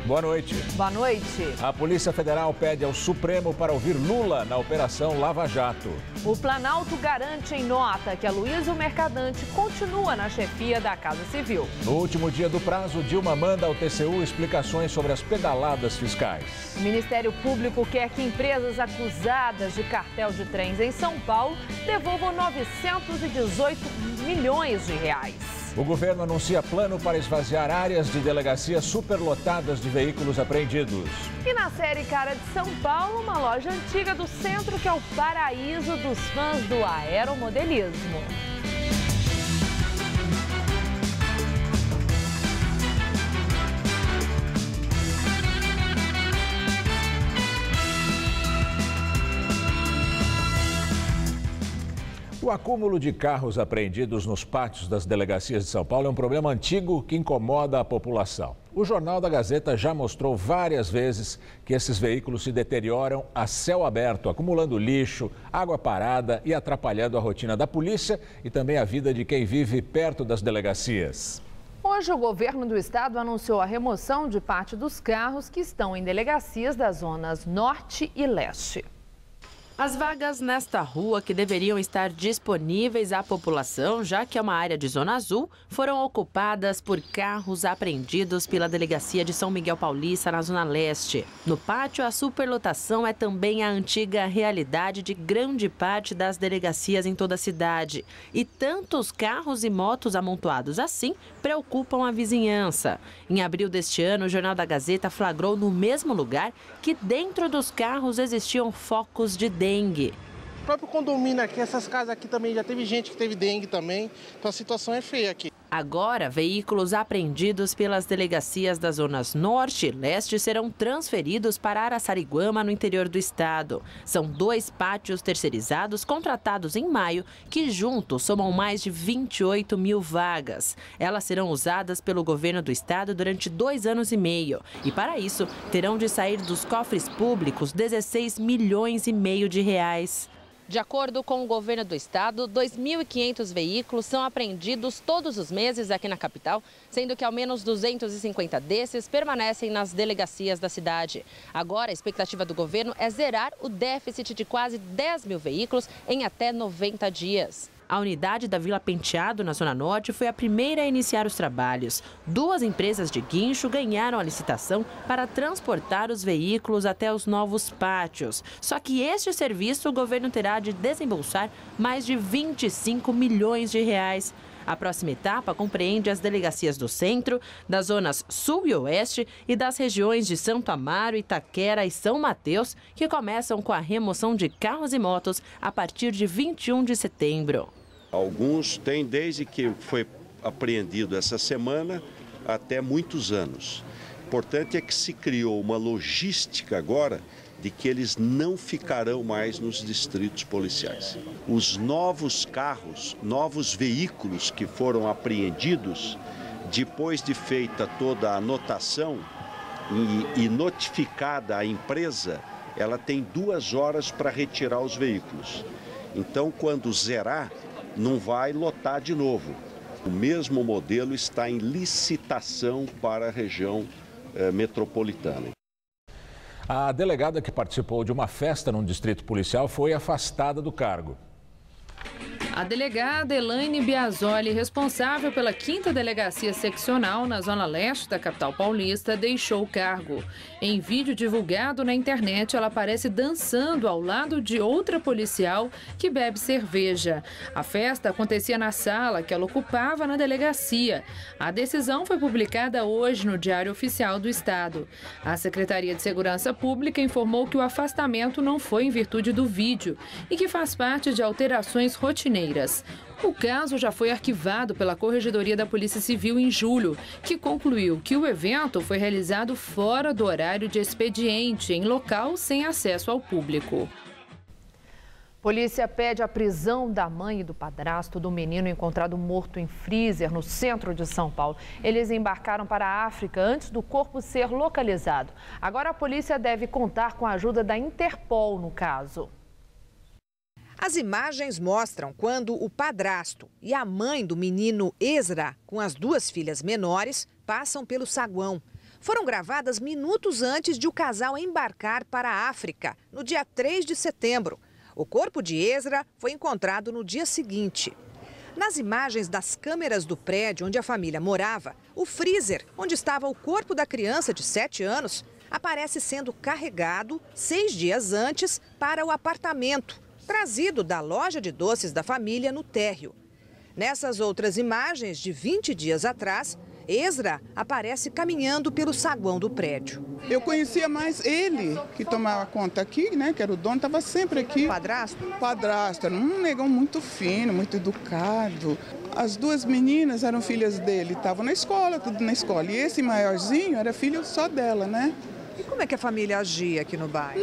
Boa noite. Boa noite. A Polícia Federal pede ao Supremo para ouvir Lula na Operação Lava Jato. O Planalto garante em nota que Aloysio Mercadante continua na chefia da Casa Civil. No último dia do prazo, Dilma manda ao TCU explicações sobre as pedaladas fiscais. O Ministério Público quer que empresas acusadas de cartel de trens em São Paulo devolvam 918 milhões de reais. O governo anuncia plano para esvaziar áreas de delegacia superlotadas de veículos apreendidos. E na série Cara de São Paulo, uma loja antiga do centro que é o paraíso dos fãs do aeromodelismo. O acúmulo de carros apreendidos nos pátios das delegacias de São Paulo é um problema antigo que incomoda a população. O Jornal da Gazeta já mostrou várias vezes que esses veículos se deterioram a céu aberto, acumulando lixo, água parada e atrapalhando a rotina da polícia e também a vida de quem vive perto das delegacias. Hoje, o governo do estado anunciou a remoção de parte dos carros que estão em delegacias das zonas norte e leste. As vagas nesta rua, que deveriam estar disponíveis à população, já que é uma área de zona azul, foram ocupadas por carros apreendidos pela Delegacia de São Miguel Paulista, na Zona Leste. No pátio, a superlotação é também a antiga realidade de grande parte das delegacias em toda a cidade. E tantos carros e motos amontoados assim preocupam a vizinhança. Em abril deste ano, o Jornal da Gazeta flagrou no mesmo lugar que dentro dos carros existiam focos de dengue. O próprio condomínio aqui, essas casas aqui também, já teve gente que teve dengue também, então a situação é feia aqui. Agora, veículos apreendidos pelas delegacias das zonas norte e leste serão transferidos para Araçariguama, no interior do estado. São 2 pátios terceirizados contratados em maio, que juntos somam mais de 28 mil vagas. Elas serão usadas pelo governo do estado durante 2 anos e meio. E para isso, terão de sair dos cofres públicos 16 milhões e meio de reais. De acordo com o governo do estado, 2.500 veículos são apreendidos todos os meses aqui na capital, sendo que ao menos 250 desses permanecem nas delegacias da cidade. Agora, a expectativa do governo é zerar o déficit de quase 10 mil veículos em até 90 dias. A unidade da Vila Penteado, na Zona Norte, foi a primeira a iniciar os trabalhos. 2 empresas de guincho ganharam a licitação para transportar os veículos até os novos pátios. Só que este serviço o governo terá de desembolsar mais de 25 milhões de reais. A próxima etapa compreende as delegacias do centro, das zonas sul e oeste e das regiões de Santo Amaro, Itaquera e São Mateus, que começam com a remoção de carros e motos a partir de 21 de setembro. Alguns têm desde que foi apreendido essa semana até muitos anos. O importante é que se criou uma logística agora de que eles não ficarão mais nos distritos policiais. Os novos carros, novos veículos que foram apreendidos, depois de feita toda a anotação e notificada a empresa, ela tem 2 horas para retirar os veículos. Então, quando zerar, não vai lotar de novo. O mesmo modelo está em licitação para a região metropolitana. A delegada que participou de uma festa num distrito policial foi afastada do cargo. A delegada Elaine Biasoli, responsável pela 5ª Delegacia Seccional na Zona Leste da capital paulista, deixou o cargo. Em vídeo divulgado na internet, ela aparece dançando ao lado de outra policial que bebe cerveja. A festa acontecia na sala que ela ocupava na delegacia. A decisão foi publicada hoje no Diário Oficial do Estado. A Secretaria de Segurança Pública informou que o afastamento não foi em virtude do vídeo e que faz parte de alterações rotineiras. O caso já foi arquivado pela Corregedoria da Polícia Civil em julho, que concluiu que o evento foi realizado fora do horário de expediente, em local sem acesso ao público. Polícia pede a prisão da mãe e do padrasto do menino encontrado morto em freezer no centro de São Paulo. Eles embarcaram para a África antes do corpo ser localizado. Agora a polícia deve contar com a ajuda da Interpol no caso. As imagens mostram quando o padrasto e a mãe do menino Ezra, com as 2 filhas menores, passam pelo saguão. foram gravadas minutos antes de o casal embarcar para a África, no dia 3 de setembro. O corpo de Ezra foi encontrado no dia seguinte. Nas imagens das câmeras do prédio onde a família morava, o freezer, onde estava o corpo da criança de 7 anos, aparece sendo carregado 6 dias antes para o apartamento, trazido da loja de doces da família no térreo. Nessas outras imagens de 20 dias atrás, Ezra aparece caminhando pelo saguão do prédio. Eu conhecia mais ele, que tomava conta aqui, né, que era o dono, estava sempre aqui. Padrasto? Padrasto, era um negão muito fino, muito educado. As duas meninas eram filhas dele, estavam na escola, tudo na escola. E esse maiorzinho era filho só dela, né? E como é que a família agia aqui no bairro?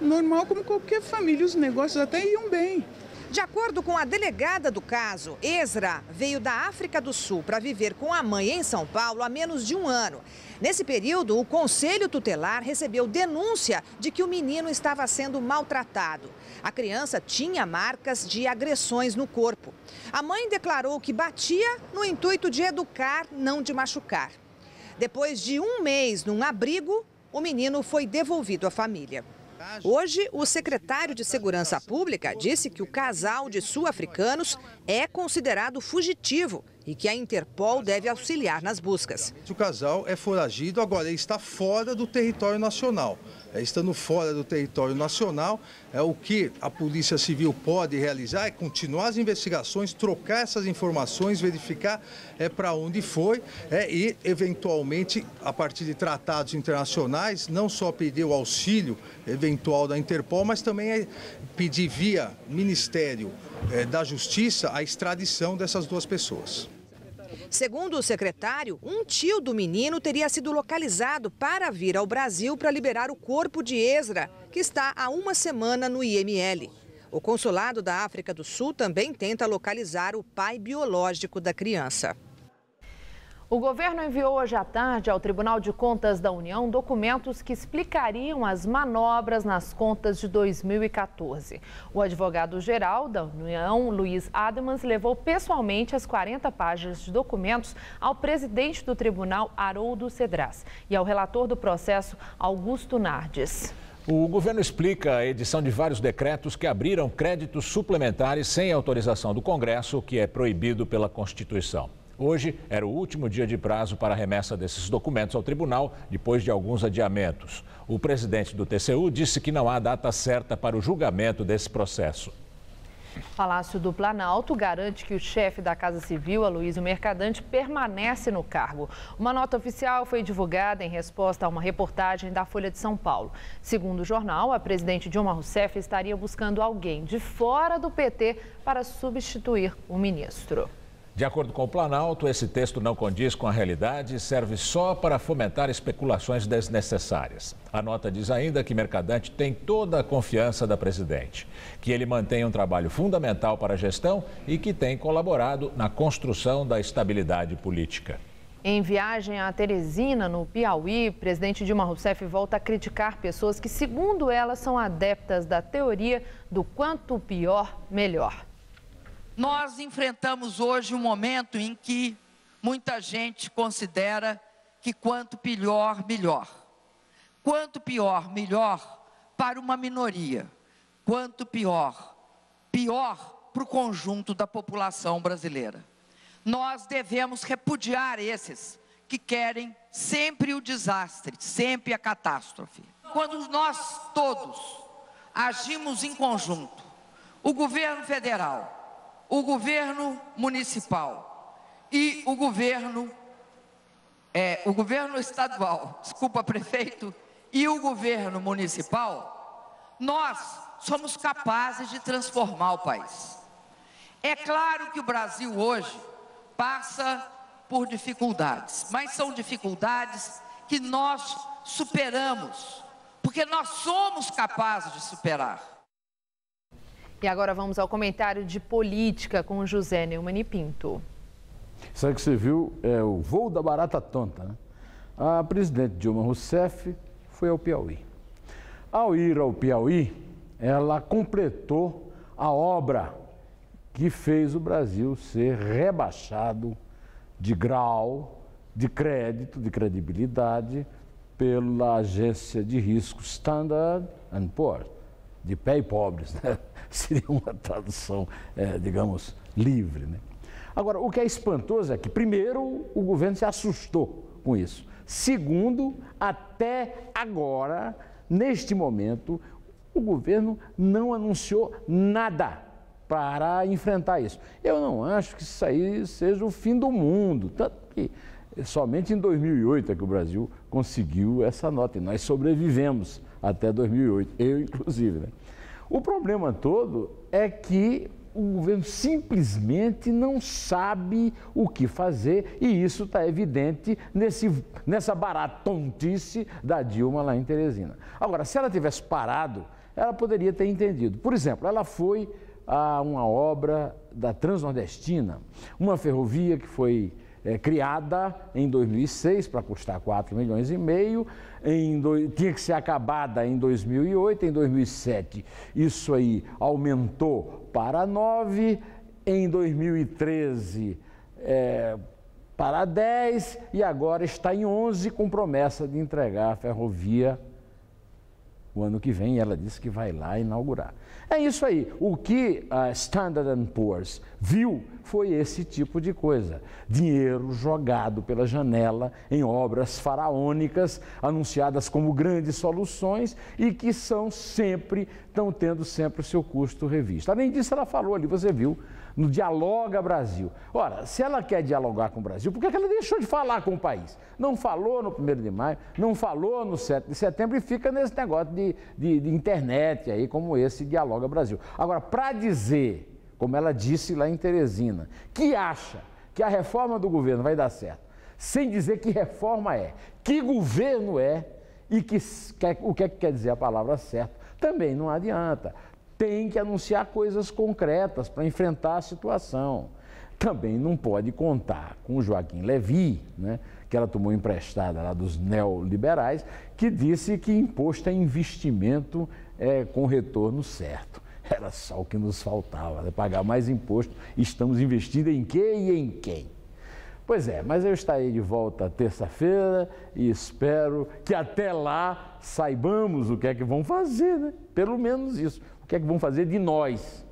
Normal como qualquer família, os negócios até iam bem. De acordo com a delegada do caso, Ezra veio da África do Sul para viver com a mãe em São Paulo há menos de um ano. Nesse período, o Conselho Tutelar recebeu denúncia de que o menino estava sendo maltratado. A criança tinha marcas de agressões no corpo. A mãe declarou que batia no intuito de educar, não de machucar. Depois de um mês num abrigo, o menino foi devolvido à família. Hoje, o secretário de Segurança Pública disse que o casal de sul-africanos é considerado fugitivo e que a Interpol deve auxiliar nas buscas. O casal é foragido, agora ele está fora do território nacional. Estando fora do território nacional, o que a Polícia Civil pode realizar é continuar as investigações, trocar essas informações, verificar para onde foi e, eventualmente, a partir de tratados internacionais, não só pedir o auxílio eventual da Interpol, mas também pedir via Ministério da Justiça a extradição dessas duas pessoas. Segundo o secretário, um tio do menino teria sido localizado para vir ao Brasil para liberar o corpo de Ezra, que está há uma semana no IML. O Consulado da África do Sul também tenta localizar o pai biológico da criança. O governo enviou hoje à tarde ao Tribunal de Contas da União documentos que explicariam as manobras nas contas de 2014. O advogado-geral da União, Luiz Ademans, levou pessoalmente as 40 páginas de documentos ao presidente do tribunal, Haroldo Cedras, e ao relator do processo, Augusto Nardes. O governo explica a edição de vários decretos que abriram créditos suplementares sem autorização do Congresso, o que é proibido pela Constituição. Hoje era o último dia de prazo para a remessa desses documentos ao tribunal, depois de alguns adiamentos. O presidente do TCU disse que não há data certa para o julgamento desse processo. Palácio do Planalto garante que o chefe da Casa Civil, Aloysio Mercadante, permanece no cargo. Uma nota oficial foi divulgada em resposta a uma reportagem da Folha de São Paulo. Segundo o jornal, a presidente Dilma Rousseff estaria buscando alguém de fora do PT para substituir o ministro. De acordo com o Planalto, esse texto não condiz com a realidade e serve só para fomentar especulações desnecessárias. A nota diz ainda que Mercadante tem toda a confiança da presidente, que ele mantém um trabalho fundamental para a gestão e que tem colaborado na construção da estabilidade política. Em viagem a Teresina, no Piauí, presidente Dilma Rousseff volta a criticar pessoas que, segundo ela, são adeptas da teoria do quanto pior, melhor. Nós enfrentamos hoje um momento em que muita gente considera que quanto pior, melhor. Quanto pior, melhor para uma minoria. Quanto pior, pior para o conjunto da população brasileira. Nós devemos repudiar esses que querem sempre o desastre, sempre a catástrofe. Quando nós todos agimos em conjunto, o governo federal, o governo municipal e o governo estadual, prefeito, e o governo municipal, nós somos capazes de transformar o país. É claro que o Brasil hoje passa por dificuldades, mas são dificuldades que nós superamos, porque nós somos capazes de superar. E agora vamos ao comentário de política com José Neumann Pinto. Sabe que você viu o voo da barata tonta, né? A presidente Dilma Rousseff foi ao Piauí. Ao ir ao Piauí, ela completou a obra que fez o Brasil ser rebaixado de grau de crédito, de credibilidade, pela agência de risco Standard & Poor's, de pé e pobres, né? Seria uma tradução, digamos, livre, né? Agora, o que é espantoso é que, primeiro, o governo se assustou com isso. Segundo, até agora, neste momento, o governo não anunciou nada para enfrentar isso. Eu não acho que isso aí seja o fim do mundo, tanto que somente em 2008 é que o Brasil conseguiu essa nota e nós sobrevivemos até 2008, eu inclusive, né? O problema todo é que o governo simplesmente não sabe o que fazer e isso está evidente nessa baratontice da Dilma lá em Teresina. Agora, se ela tivesse parado, ela poderia ter entendido. Por exemplo, ela foi a uma obra da Transnordestina, uma ferrovia que foi criada em 2006 para custar 4,5 milhões, tinha que ser acabada em 2008, em 2007 isso aí aumentou para 9, em 2013 para 10 e agora está em 11 com promessa de entregar a ferrovia o ano que vem, ela disse que vai lá inaugurar. É isso aí. O que a Standard & Poor's viu foi esse tipo de coisa. Dinheiro jogado pela janela em obras faraônicas, anunciadas como grandes soluções e que estão tendo sempre o seu custo revisto. Além disso, ela falou ali, você viu, no Dialoga Brasil. Ora, se ela quer dialogar com o Brasil, por que ela deixou de falar com o país? Não falou no 1º de maio, não falou no 7 de setembro e fica nesse negócio de internet aí, como esse Dialoga Brasil. Agora, para dizer, como ela disse lá em Teresina, que acha que a reforma do governo vai dar certo, sem dizer que reforma é, que governo é e o que quer dizer a palavra certo, também não adianta. Tem que anunciar coisas concretas para enfrentar a situação. Também não pode contar com o Joaquim Levy, né, que ela tomou emprestada lá dos neoliberais, que disse que imposto é investimento com retorno certo. Era só o que nos faltava, né? Pagar mais imposto. Estamos investindo em quê e em quem? Pois é, mas eu estarei de volta terça-feira e espero que até lá saibamos o que é que vão fazer, né? Pelo menos isso. O que é que vão fazer de nós?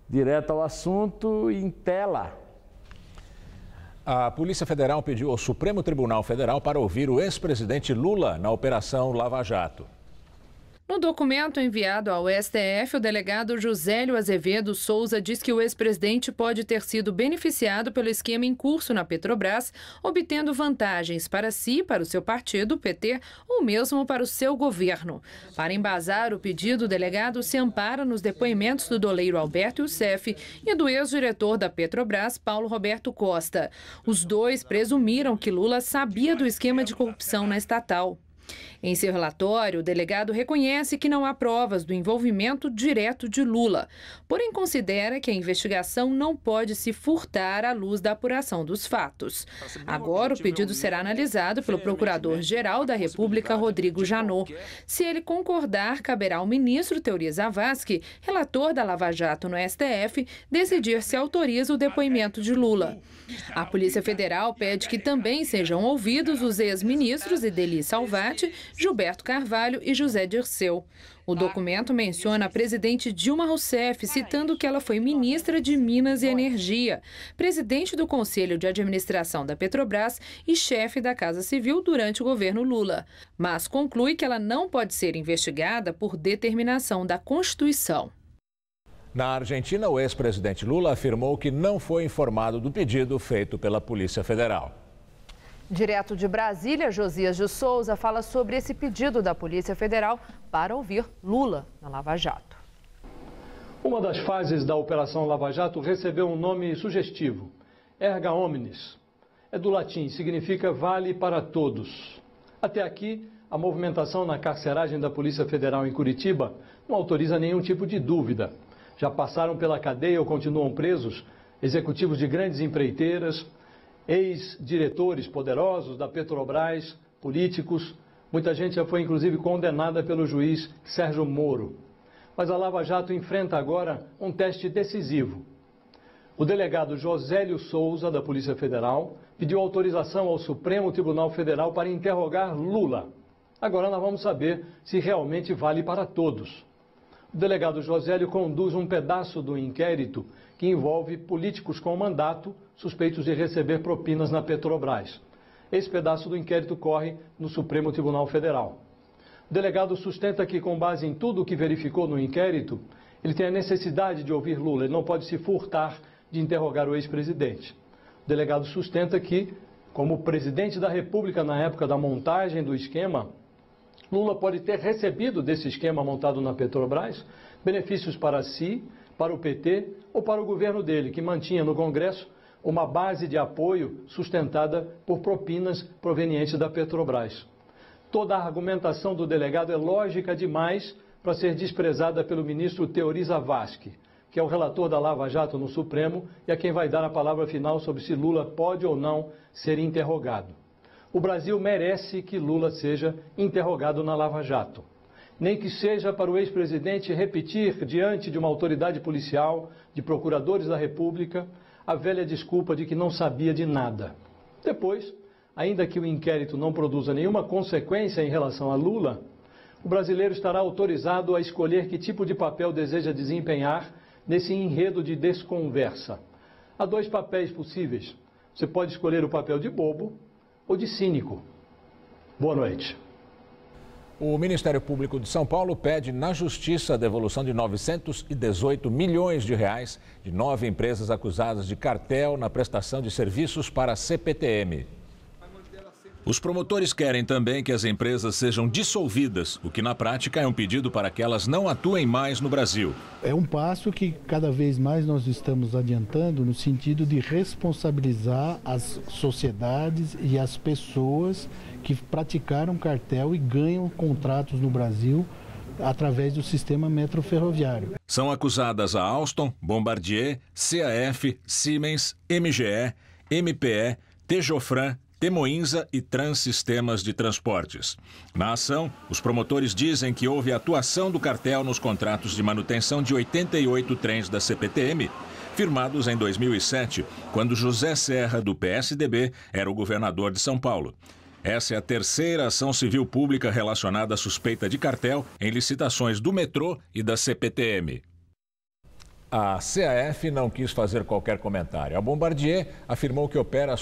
Direto ao assunto, em tela. A Polícia Federal pediu ao Supremo Tribunal Federal para ouvir o ex-presidente Lula na Operação Lava Jato. No documento enviado ao STF, o delegado Josélio Azevedo Souza diz que o ex-presidente pode ter sido beneficiado pelo esquema em curso na Petrobras, obtendo vantagens para si, para o seu partido, o PT, ou mesmo para o seu governo. Para embasar o pedido, o delegado se ampara nos depoimentos do doleiro Alberto Youssef e do ex-diretor da Petrobras, Paulo Roberto Costa. Os dois presumiram que Lula sabia do esquema de corrupção na estatal. Em seu relatório, o delegado reconhece que não há provas do envolvimento direto de Lula, porém considera que a investigação não pode se furtar à luz da apuração dos fatos. Agora, o pedido será analisado pelo Procurador-Geral da República, Rodrigo Janot. Se ele concordar, caberá ao ministro Teori Zavascki, relator da Lava Jato no STF, decidir se autoriza o depoimento de Lula. A Polícia Federal pede que também sejam ouvidos os ex-ministros Ideli Salvati, Gilberto Carvalho e José Dirceu. O documento menciona a presidente Dilma Rousseff, citando que ela foi ministra de Minas e Energia, presidente do Conselho de Administração da Petrobras e chefe da Casa Civil durante o governo Lula. Mas conclui que ela não pode ser investigada por determinação da Constituição. Na Argentina, o ex-presidente Lula afirmou que não foi informado do pedido feito pela Polícia Federal. Direto de Brasília, Josias de Souza fala sobre esse pedido da Polícia Federal para ouvir Lula na Lava Jato. Uma das fases da Operação Lava Jato recebeu um nome sugestivo, erga omnes. É do latim, significa vale para todos. Até aqui, a movimentação na carceragem da Polícia Federal em Curitiba não autoriza nenhum tipo de dúvida. Já passaram pela cadeia ou continuam presos executivos de grandes empreiteiras, ex-diretores poderosos da Petrobras, políticos. Muita gente já foi inclusive condenada pelo juiz Sérgio Moro. Mas a Lava Jato enfrenta agora um teste decisivo. O delegado Josélio Souza, da Polícia Federal, pediu autorização ao Supremo Tribunal Federal para interrogar Lula. Agora nós vamos saber se realmente vale para todos. O delegado Josélio conduz um pedaço do inquérito que envolve políticos com mandato suspeitos de receber propinas na Petrobras. Esse pedaço do inquérito corre no Supremo Tribunal Federal. O delegado sustenta que, com base em tudo o que verificou no inquérito, ele tem a necessidade de ouvir Lula, ele não pode se furtar de interrogar o ex-presidente. O delegado sustenta que, como presidente da República na época da montagem do esquema, Lula pode ter recebido desse esquema montado na Petrobras benefícios para si, para o PT ou para o governo dele, que mantinha no Congresso uma base de apoio sustentada por propinas provenientes da Petrobras. Toda a argumentação do delegado é lógica demais para ser desprezada pelo ministro Teori Zavascki, que é o relator da Lava Jato no Supremo e a quem vai dar a palavra final sobre se Lula pode ou não ser interrogado. O Brasil merece que Lula seja interrogado na Lava Jato. Nem que seja para o ex-presidente repetir diante de uma autoridade policial, de procuradores da República, a velha desculpa de que não sabia de nada. Depois, ainda que o inquérito não produza nenhuma consequência em relação a Lula, o brasileiro estará autorizado a escolher que tipo de papel deseja desempenhar nesse enredo de desconversa. Há dois papéis possíveis. Você pode escolher o papel de bobo ou de cínico. Boa noite. O Ministério Público de São Paulo pede na Justiça a devolução de 918 milhões de reais de 9 empresas acusadas de cartel na prestação de serviços para a CPTM. Os promotores querem também que as empresas sejam dissolvidas, o que na prática é um pedido para que elas não atuem mais no Brasil. É um passo que cada vez mais nós estamos adiantando no sentido de responsabilizar as sociedades e as pessoas que praticaram cartel e ganham contratos no Brasil através do sistema metroferroviário. São acusadas a Alstom, Bombardier, CAF, Siemens, MGE, MPE, Tejofran, Temoinsa e Transsistemas de Transportes. Na ação, os promotores dizem que houve atuação do cartel nos contratos de manutenção de 88 trens da CPTM, firmados em 2007, quando José Serra, do PSDB, era o governador de São Paulo. Essa é a terceira ação civil pública relacionada à suspeita de cartel em licitações do metrô e da CPTM. A CAF não quis fazer qualquer comentário. A Bombardier afirmou que opera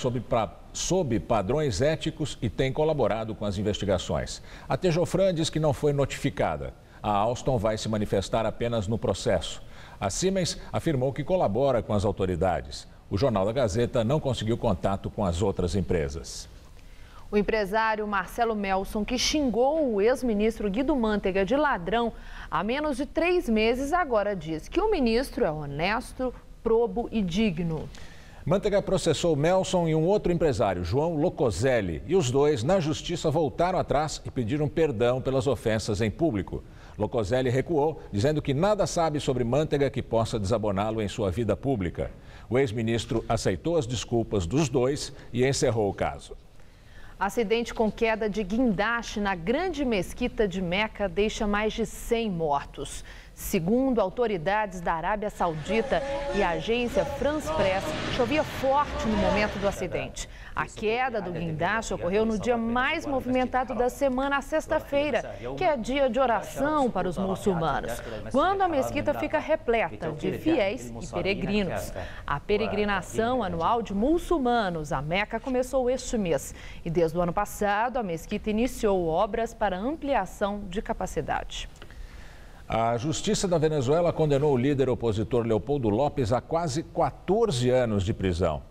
sob padrões éticos e tem colaborado com as investigações. A Tejofran diz que não foi notificada. A Alstom vai se manifestar apenas no processo. A Siemens afirmou que colabora com as autoridades. O Jornal da Gazeta não conseguiu contato com as outras empresas. O empresário Marcelo Melson, que xingou o ex-ministro Guido Mantega de ladrão há menos de 3 meses, agora diz que o ministro é honesto, probo e digno. Mantega processou Melson e um outro empresário, João Locoselli, e os dois, na justiça, voltaram atrás e pediram perdão pelas ofensas em público. Locoselli recuou, dizendo que nada sabe sobre Mantega que possa desaboná-lo em sua vida pública. O ex-ministro aceitou as desculpas dos dois e encerrou o caso. Acidente com queda de guindaste na grande mesquita de Meca deixa mais de 100 mortos. Segundo autoridades da Arábia Saudita e a agência France Press, chovia forte no momento do acidente. A queda do guindaste ocorreu no dia mais movimentado da semana, a sexta-feira, que é dia de oração para os muçulmanos, quando a mesquita fica repleta de fiéis e peregrinos. A peregrinação anual de muçulmanos a Meca começou este mês e desde o ano passado a mesquita iniciou obras para ampliação de capacidade. A Justiça da Venezuela condenou o líder opositor Leopoldo López a quase 14 anos de prisão.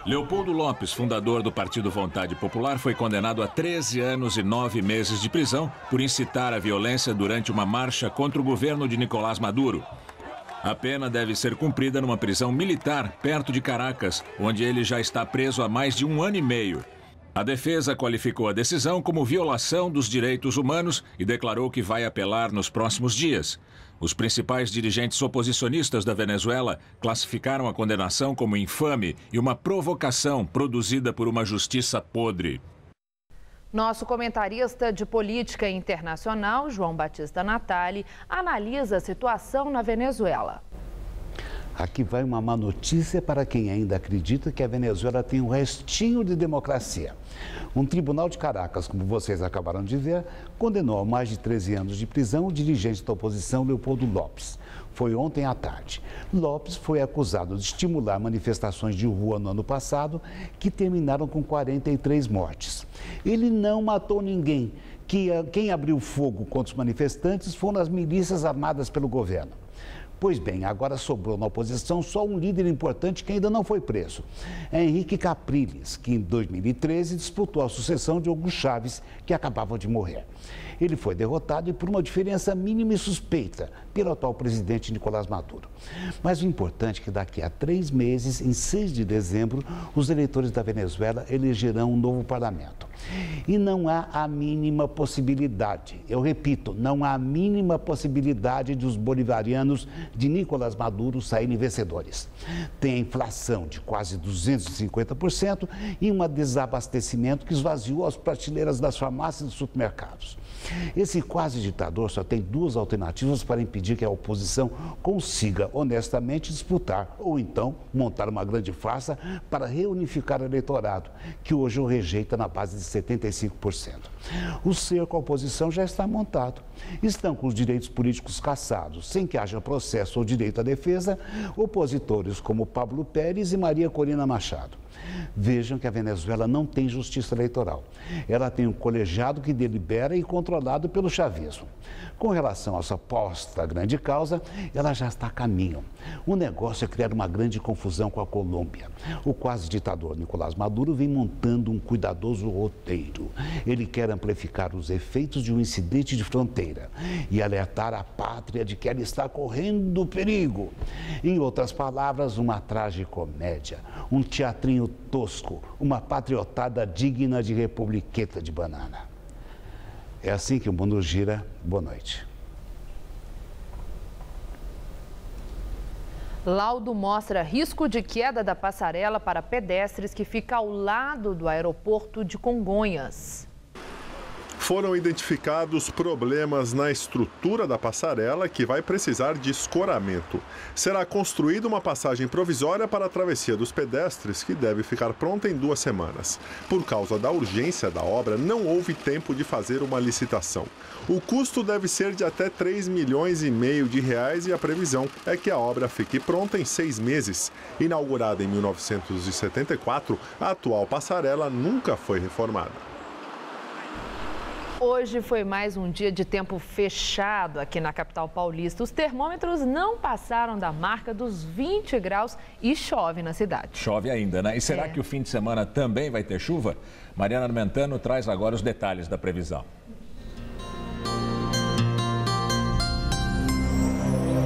Leopoldo López, fundador do Partido Vontade Popular, foi condenado a 13 anos e 9 meses de prisão por incitar a violência durante uma marcha contra o governo de Nicolás Maduro. A pena deve ser cumprida numa prisão militar perto de Caracas, onde ele já está preso há mais de 1 ano e meio. A defesa qualificou a decisão como violação dos direitos humanos e declarou que vai apelar nos próximos dias. Os principais dirigentes oposicionistas da Venezuela classificaram a condenação como infame e uma provocação produzida por uma justiça podre. Nosso comentarista de política internacional, João Batista Natali, analisa a situação na Venezuela. Aqui vai uma má notícia para quem ainda acredita que a Venezuela tem um restinho de democracia. Um tribunal de Caracas, como vocês acabaram de ver, condenou a mais de 13 anos de prisão o dirigente da oposição, Leopoldo López. Foi ontem à tarde. López foi acusado de estimular manifestações de rua no ano passado, que terminaram com 43 mortes. Ele não matou ninguém. Quem abriu fogo contra os manifestantes foram as milícias armadas pelo governo. Pois bem, agora sobrou na oposição só um líder importante que ainda não foi preso. É Henrique Capriles, que em 2013 disputou a sucessão de Hugo Chávez, que acabava de morrer. Ele foi derrotado e por uma diferença mínima e suspeita pelo atual presidente Nicolás Maduro. Mas o importante é que daqui a 3 meses, em 6 de dezembro, os eleitores da Venezuela elegerão um novo parlamento. E não há a mínima possibilidade, eu repito, não há a mínima possibilidade de os bolivarianos de Nicolás Maduro saírem vencedores. Tem a inflação de quase 250% e um desabastecimento que esvaziou as prateleiras das farmácias e dos supermercados. Esse quase ditador só tem 2 alternativas para impedir que a oposição consiga honestamente disputar ou então montar uma grande farsa para reunificar o eleitorado, que hoje o rejeita na base de 75%. O cerco à oposição já está montado. Estão com os direitos políticos cassados, sem que haja processo ou direito à defesa, opositores como Pablo Pérez e Maria Corina Machado. Vejam que a Venezuela não tem justiça eleitoral. Ela tem um colegiado que delibera e controlado pelo chavismo. Com relação à sua posta grande causa, ela já está a caminho. O negócio é criar uma grande confusão com a Colômbia. O quase ditador Nicolás Maduro vem montando um cuidadoso roteiro. Ele quer amplificar os efeitos de um incidente de fronteira e alertar a pátria de que ela está correndo perigo. Em outras palavras, uma tragicomédia, um teatrinho tosco, uma patriotada digna de republiqueta de banana. É assim que o mundo gira. Boa noite. Laudo mostra risco de queda da passarela para pedestres que fica ao lado do aeroporto de Congonhas. Foram identificados problemas na estrutura da passarela que vai precisar de escoramento. Será construída uma passagem provisória para a travessia dos pedestres que deve ficar pronta em 2 semanas. Por causa da urgência da obra, não houve tempo de fazer uma licitação. O custo deve ser de até 3,5 milhões de reais e a previsão é que a obra fique pronta em 6 meses. Inaugurada em 1974, a atual passarela nunca foi reformada. Hoje foi mais um dia de tempo fechado aqui na capital paulista. Os termômetros não passaram da marca dos 20 graus e chove na cidade. Chove ainda, né? E será que o fim de semana também vai ter chuva? Mariana Armentano traz agora os detalhes da previsão.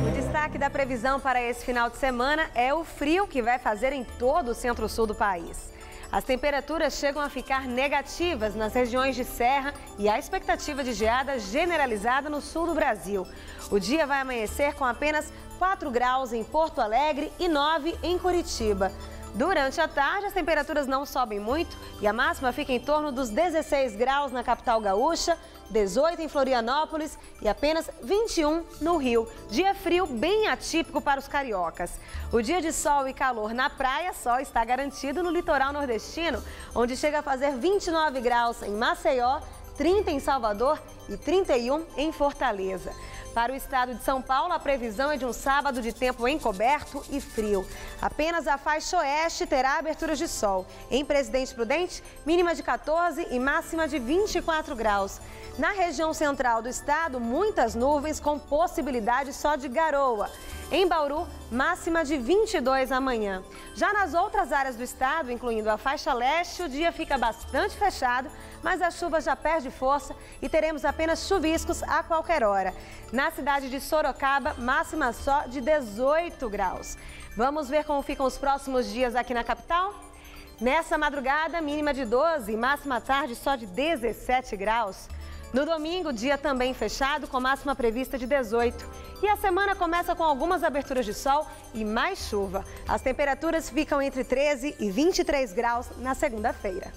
O destaque da previsão para esse final de semana é o frio que vai fazer em todo o centro-sul do país. As temperaturas chegam a ficar negativas nas regiões de serra e há expectativa de geada generalizada no sul do Brasil. O dia vai amanhecer com apenas 4 graus em Porto Alegre e 9 em Curitiba. Durante a tarde, as temperaturas não sobem muito e a máxima fica em torno dos 16 graus na capital gaúcha, 18 em Florianópolis e apenas 21 no Rio. Dia frio bem atípico para os cariocas. O dia de sol e calor na praia só está garantido no litoral nordestino, onde chega a fazer 29 graus em Maceió, 30 em Salvador e 31 em Fortaleza. Para o estado de São Paulo, a previsão é de um sábado de tempo encoberto e frio. Apenas a faixa oeste terá aberturas de sol. Em Presidente Prudente, mínima de 14 e máxima de 24 graus. Na região central do estado, muitas nuvens com possibilidade só de garoa. Em Bauru, máxima de 22 amanhã. Já nas outras áreas do estado, incluindo a faixa leste, o dia fica bastante fechado, mas a chuva já perde força e teremos apenas chuviscos a qualquer hora. Na cidade de Sorocaba, máxima só de 18 graus. Vamos ver como ficam os próximos dias aqui na capital? Nessa madrugada, mínima de 12 e máxima à tarde só de 17 graus. No domingo, dia também fechado, com máxima prevista de 18. E a semana começa com algumas aberturas de sol e mais chuva. As temperaturas ficam entre 13 e 23 graus na segunda-feira.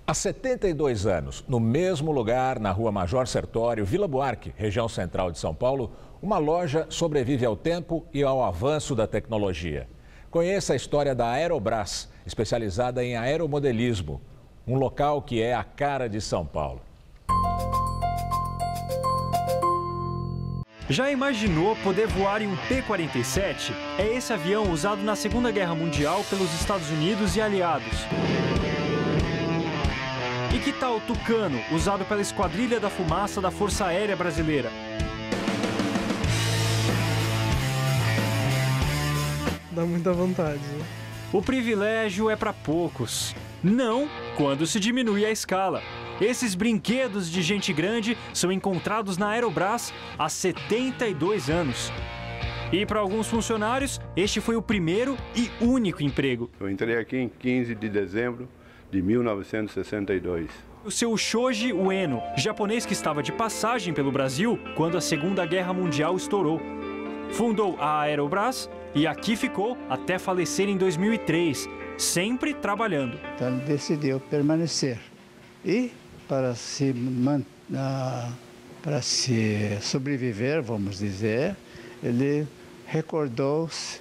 Há 72 anos, no mesmo lugar, na rua Major Sertório, Vila Buarque, região central de São Paulo, uma loja sobrevive ao tempo e ao avanço da tecnologia. Conheça a história da Aerobras, especializada em aeromodelismo, um local que é a cara de São Paulo. Já imaginou poder voar em um P-47? É esse avião usado na Segunda Guerra Mundial pelos Estados Unidos e aliados. E que tal o Tucano, usado pela Esquadrilha da Fumaça da Força Aérea Brasileira? Dá muita vontade. O privilégio é para poucos. Não quando se diminui a escala. Esses brinquedos de gente grande são encontrados na Aerobras há 72 anos. E para alguns funcionários, este foi o primeiro e único emprego. Eu entrei aqui em 15 de dezembro de 1962. O seu Shoji Ueno, japonês que estava de passagem pelo Brasil quando a Segunda Guerra Mundial estourou. Fundou a Aerobras e aqui ficou até falecer em 2003, sempre trabalhando. Então ele decidiu permanecer e para se sobreviver, vamos dizer, ele recordou-se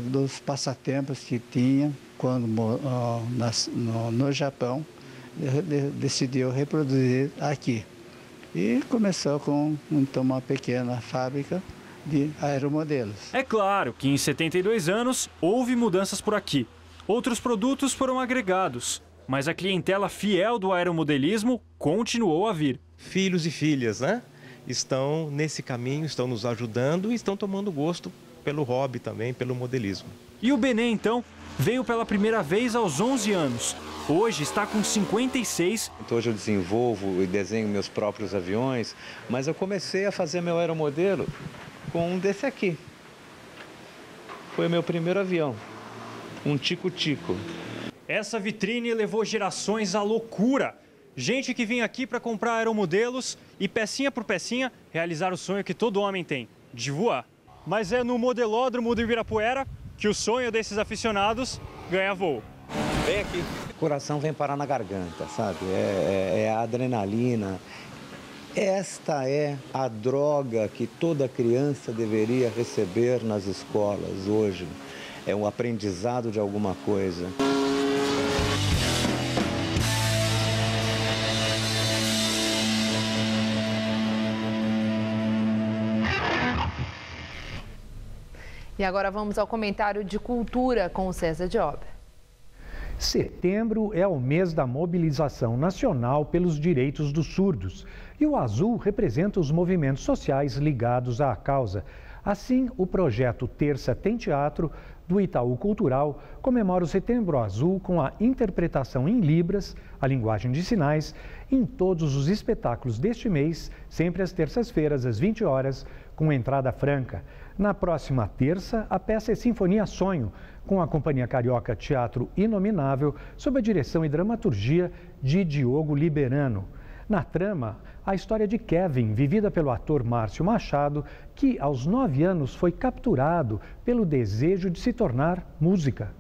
dos passatempos que tinha quando no Japão. Ele decidiu reproduzir aqui e começou com então uma pequena fábrica de aeromodelos. É claro que em 72 anos houve mudanças por aqui. Outros produtos foram agregados, mas a clientela fiel do aeromodelismo continuou a vir. Filhos e filhas, né? Estão nesse caminho, estão nos ajudando e estão tomando gosto pelo hobby também, pelo modelismo. E o Benê, então, veio pela primeira vez aos 11 anos. Hoje está com 56. Então, hoje eu desenvolvo e desenho meus próprios aviões, mas eu comecei a fazer meu aeromodelo com um desse aqui. Foi o meu primeiro avião, um tico-tico. Essa vitrine levou gerações à loucura. Gente que vinha aqui para comprar aeromodelos e, pecinha por pecinha, realizar o sonho que todo homem tem, de voar. Mas é no modelódromo do Ibirapuera que o sonho desses aficionados ganha voo. Vem aqui. O coração vem parar na garganta, sabe? É a adrenalina. Esta é a droga que toda criança deveria receber nas escolas hoje. É um aprendizado de alguma coisa. E agora vamos ao comentário de cultura com o César Diob. Setembro é o mês da mobilização nacional pelos direitos dos surdos. E o azul representa os movimentos sociais ligados à causa. Assim, o projeto Terça Tem Teatro, do Itaú Cultural, comemora o Setembro Azul com a interpretação em Libras, a linguagem de sinais, em todos os espetáculos deste mês, sempre às terças-feiras, às 20 horas, com entrada franca. Na próxima terça, a peça é Sinfonia Sonho, com a Companhia Carioca Teatro Inominável, sob a direção e dramaturgia de Diogo Liberano. Na trama, a história de Kevin, vivida pelo ator Márcio Machado, que aos 9 anos foi capturado pelo desejo de se tornar música.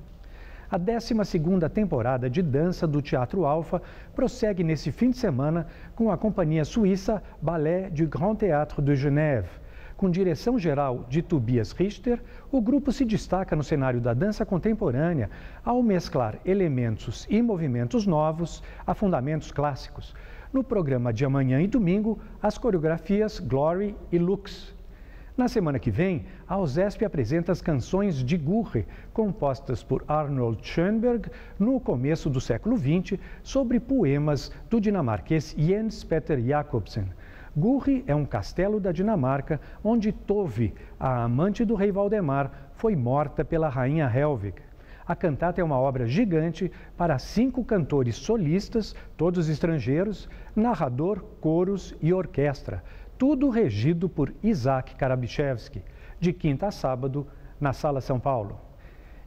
A 12ª temporada de dança do Teatro Alfa prossegue nesse fim de semana com a companhia suíça Ballet du Grand Théâtre de Genève. Com direção geral de Tobias Richter, o grupo se destaca no cenário da dança contemporânea ao mesclar elementos e movimentos novos a fundamentos clássicos. No programa de amanhã e domingo, as coreografias Glory e Lux. Na semana que vem, a USESP apresenta as canções de Gurre, compostas por Arnold Schoenberg no começo do século XX, sobre poemas do dinamarquês Jens Peter Jacobsen. Gurre é um castelo da Dinamarca, onde Tove, a amante do rei Valdemar, foi morta pela rainha Helvig. A cantata é uma obra gigante para 5 cantores solistas, todos estrangeiros, narrador, coros e orquestra, tudo regido por Isaac Karabichevsky, de quinta a sábado, na Sala São Paulo.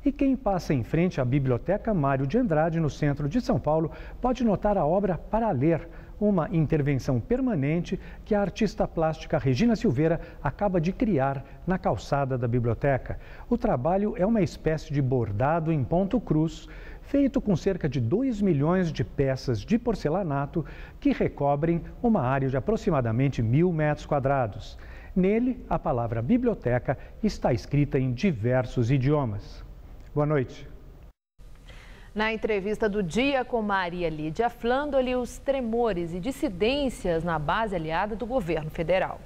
E quem passa em frente à Biblioteca Mário de Andrade, no centro de São Paulo, pode notar a obra Para Ler, uma intervenção permanente que a artista plástica Regina Silveira acaba de criar na calçada da biblioteca. O trabalho é uma espécie de bordado em ponto cruz, feito com cerca de 2 milhões de peças de porcelanato que recobrem uma área de aproximadamente 1.000 metros quadrados. Nele, a palavra biblioteca está escrita em diversos idiomas. Boa noite. Na entrevista do dia com Maria Lídia Flandoli, os tremores e dissidências na base aliada do governo federal.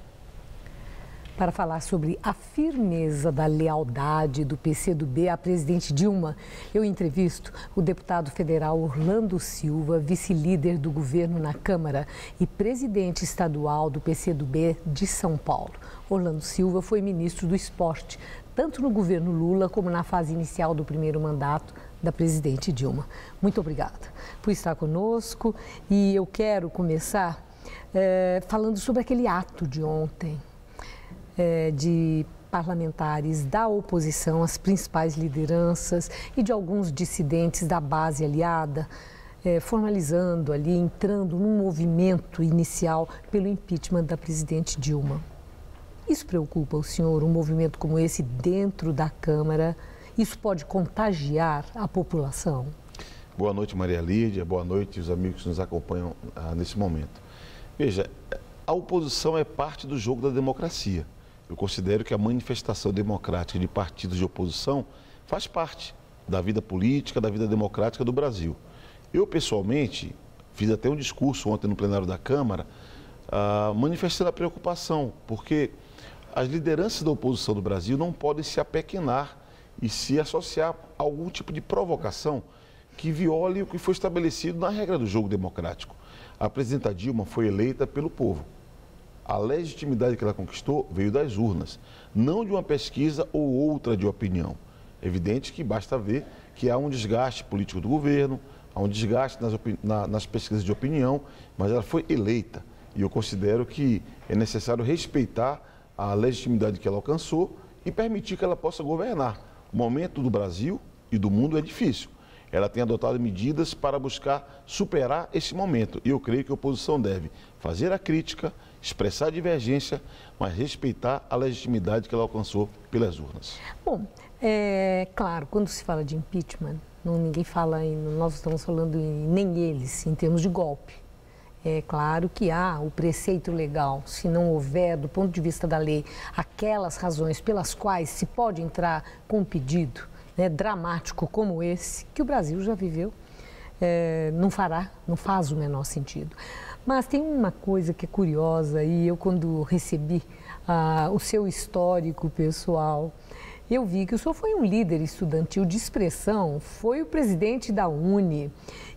Para falar sobre a firmeza da lealdade do PCdoB à presidente Dilma, eu entrevisto o deputado federal Orlando Silva, vice-líder do governo na Câmara e presidente estadual do PCdoB de São Paulo. Orlando Silva foi ministro do Esporte, tanto no governo Lula como na fase inicial do primeiro mandato da presidente Dilma. Muito obrigada por estar conosco e eu quero começar falando sobre aquele ato de ontem. De parlamentares da oposição, as principais lideranças e de alguns dissidentes da base aliada, formalizando ali, entrando num movimento inicial pelo impeachment da presidente Dilma. Isso preocupa o senhor, um movimento como esse dentro da Câmara? Isso pode contagiar a população? Boa noite, Maria Lídia. Boa noite, os amigos que nos acompanham nesse momento. Veja, a oposição é parte do jogo da democracia. Eu considero que a manifestação democrática de partidos de oposição faz parte da vida política, da vida democrática do Brasil. Eu, pessoalmente, fiz até um discurso ontem no plenário da Câmara, manifestando a preocupação, porque as lideranças da oposição do Brasil não podem se apequenar e se associar a algum tipo de provocação que viole o que foi estabelecido na regra do jogo democrático. A presidenta Dilma foi eleita pelo povo. A legitimidade que ela conquistou veio das urnas, não de uma pesquisa ou outra de opinião. É evidente que basta ver que há um desgaste político do governo, há um desgaste nas pesquisas de opinião, mas ela foi eleita. E eu considero que é necessário respeitar a legitimidade que ela alcançou e permitir que ela possa governar. O momento do Brasil e do mundo é difícil. Ela tem adotado medidas para buscar superar esse momento. E eu creio que a oposição deve fazer a crítica, expressar a divergência, mas respeitar a legitimidade que ela alcançou pelas urnas. Bom, claro, quando se fala de impeachment, ninguém fala, nós estamos falando, nem eles, em termos de golpe. É claro que há o preceito legal, se não houver, do ponto de vista da lei, aquelas razões pelas quais se pode entrar com um pedido dramático como esse, que o Brasil já viveu, não faz o menor sentido. Mas tem uma coisa que é curiosa, e eu quando recebi o seu histórico pessoal, eu vi que o senhor foi um líder estudantil de expressão, foi o presidente da UNE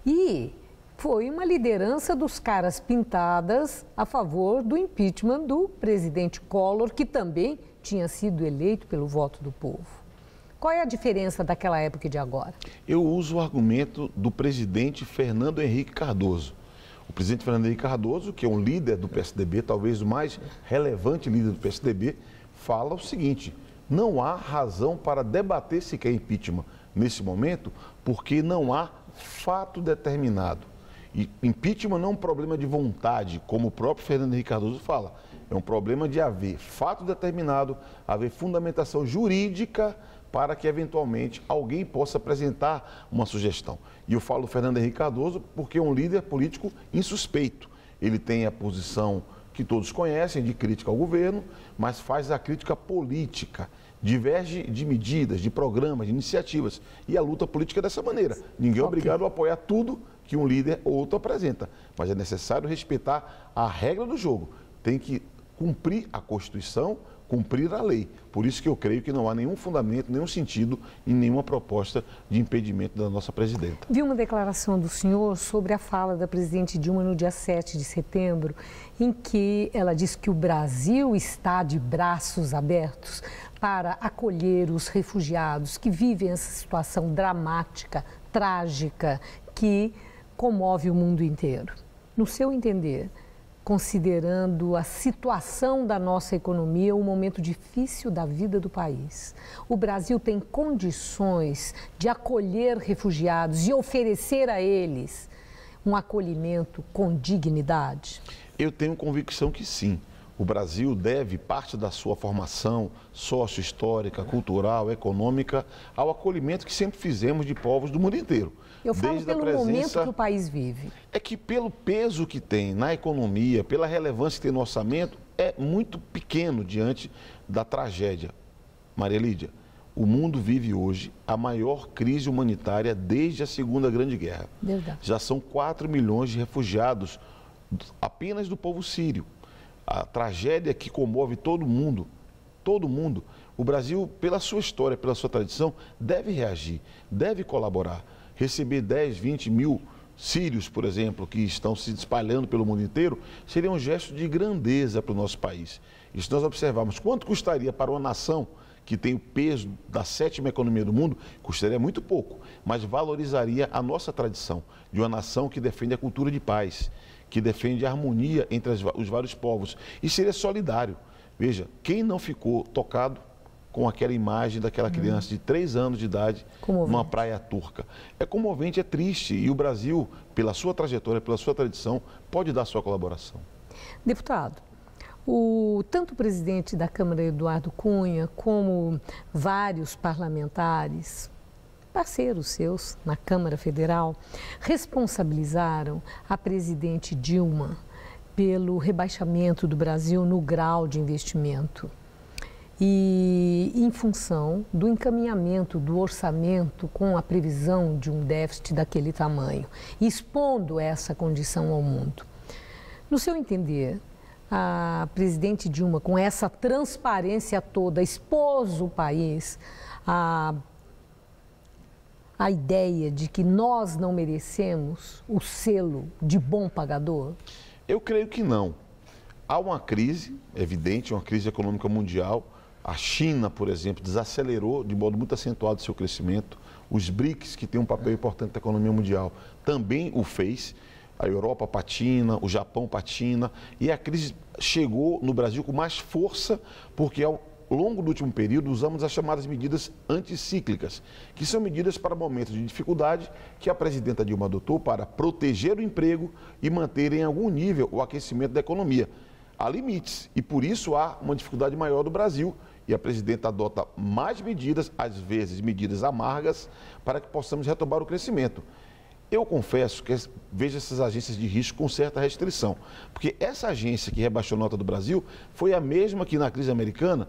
e foi uma liderança dos caras pintadas a favor do impeachment do presidente Collor, que também tinha sido eleito pelo voto do povo. Qual é a diferença daquela época e de agora? Eu uso o argumento do presidente Fernando Henrique Cardoso. O presidente Fernando Henrique Cardoso, que é um líder do PSDB, talvez o mais relevante líder do PSDB, fala o seguinte: não há razão para debater sequer impeachment nesse momento, porque não há fato determinado. E impeachment não é um problema de vontade, como o próprio Fernando Henrique Cardoso fala. É um problema de haver fato determinado, haver fundamentação jurídica para que, eventualmente, alguém possa apresentar uma sugestão. E eu falo Fernando Henrique Cardoso porque é um líder político insuspeito. Ele tem a posição que todos conhecem de crítica ao governo, mas faz a crítica política, diverge de medidas, de programas, de iniciativas. E a luta política é dessa maneira. Ninguém é obrigado a apoiar tudo que um líder ou outro apresenta, mas é necessário respeitar a regra do jogo. Tem que cumprir a Constituição, cumprir a lei. Por isso que eu creio que não há nenhum fundamento, nenhum sentido em nenhuma proposta de impedimento da nossa presidenta. Vi uma declaração do senhor sobre a fala da presidente Dilma no dia 7 de setembro, em que ela disse que o Brasil está de braços abertos para acolher os refugiados que vivem essa situação dramática, trágica, que comove o mundo inteiro. No seu entender, considerando a situação da nossa economia, um momento difícil da vida do país, o Brasil tem condições de acolher refugiados e oferecer a eles um acolhimento com dignidade? Eu tenho convicção que sim. O Brasil deve parte da sua formação sócio-histórica, cultural, econômica, ao acolhimento que sempre fizemos de povos do mundo inteiro. Eu falo Desde pelo momento que o país vive. É que pelo peso que tem na economia, pela relevância que tem no orçamento, é muito pequeno diante da tragédia. Maria Lídia, o mundo vive hoje a maior crise humanitária desde a Segunda Grande Guerra. Verdade. Já são 4 milhões de refugiados apenas do povo sírio. A tragédia que comove todo mundo, o Brasil, pela sua história, pela sua tradição, deve reagir, deve colaborar. Receber 10, 20 mil sírios, por exemplo, que estão se espalhando pelo mundo inteiro, seria um gesto de grandeza para o nosso país. E se nós observarmos quanto custaria para uma nação que tem o peso da 7ª economia do mundo, custaria muito pouco, mas valorizaria a nossa tradição de uma nação que defende a cultura de paz, que defende a harmonia entre os vários povos e seria solidário. Veja, quem não ficou tocado com aquela imagem daquela criança de 3 anos de idade numa praia turca? É comovente, é triste e o Brasil, pela sua trajetória, pela sua tradição, pode dar sua colaboração. Deputado, tanto o presidente da Câmara, Eduardo Cunha, como vários parlamentares, parceiros seus na Câmara Federal, responsabilizaram a presidente Dilma pelo rebaixamento do Brasil no grau de investimento e em função do encaminhamento do orçamento com a previsão de um déficit daquele tamanho, expondo essa condição ao mundo. No seu entender, a presidente Dilma, com essa transparência toda, expôs o país a ideia de que nós não merecemos o selo de bom pagador? Eu creio que não. Há uma crise, evidente, uma crise econômica mundial. A China, por exemplo, desacelerou de modo muito acentuado o seu crescimento. Os BRICS, que têm um papel importante na economia mundial, também o fez. A Europa patina, o Japão patina. E a crise chegou no Brasil com mais força, porque ao longo do último período usamos as chamadas medidas anticíclicas, que são medidas para momentos de dificuldade que a presidenta Dilma adotou para proteger o emprego e manter em algum nível o aquecimento da economia. Há limites e por isso há uma dificuldade maior do Brasil e a presidenta adota mais medidas, às vezes medidas amargas, para que possamos retomar o crescimento. Eu confesso que vejo essas agências de risco com certa restrição, porque essa agência que rebaixou a nota do Brasil foi a mesma que na crise americana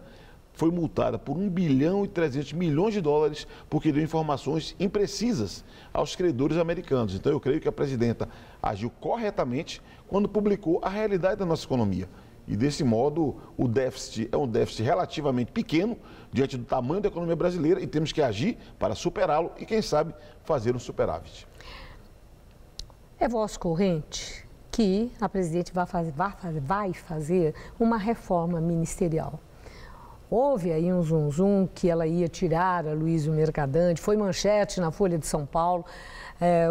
foi multada por 1 bilhão e 300 milhões de dólares porque deu informações imprecisas aos credores americanos. Então eu creio que a presidenta agiu corretamente quando publicou a realidade da nossa economia. E desse modo o déficit é um déficit relativamente pequeno diante do tamanho da economia brasileira e temos que agir para superá-lo e quem sabe fazer um superávit. É voz corrente que a presidente vai fazer uma reforma ministerial. Houve aí um zum-zum que ela ia tirar a Aloysio Mercadante, foi manchete na Folha de São Paulo.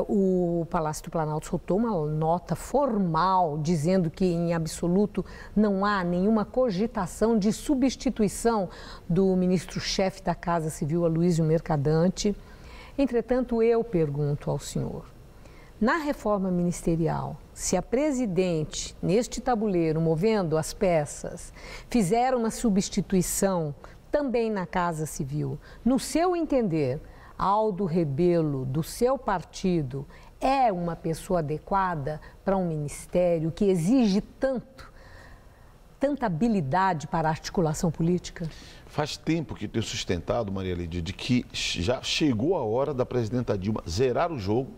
O Palácio do Planalto soltou uma nota formal dizendo que em absoluto não há nenhuma cogitação de substituição do ministro-chefe da Casa Civil, Aloysio Mercadante. Entretanto, eu pergunto ao senhor, na reforma ministerial, se a presidente, neste tabuleiro, movendo as peças, fizer uma substituição também na Casa Civil, no seu entender, Aldo Rebelo, do seu partido, é uma pessoa adequada para um ministério que exige tanta habilidade para a articulação política? Faz tempo que tenho sustentado, Maria Lídia, de que já chegou a hora da presidenta Dilma zerar o jogo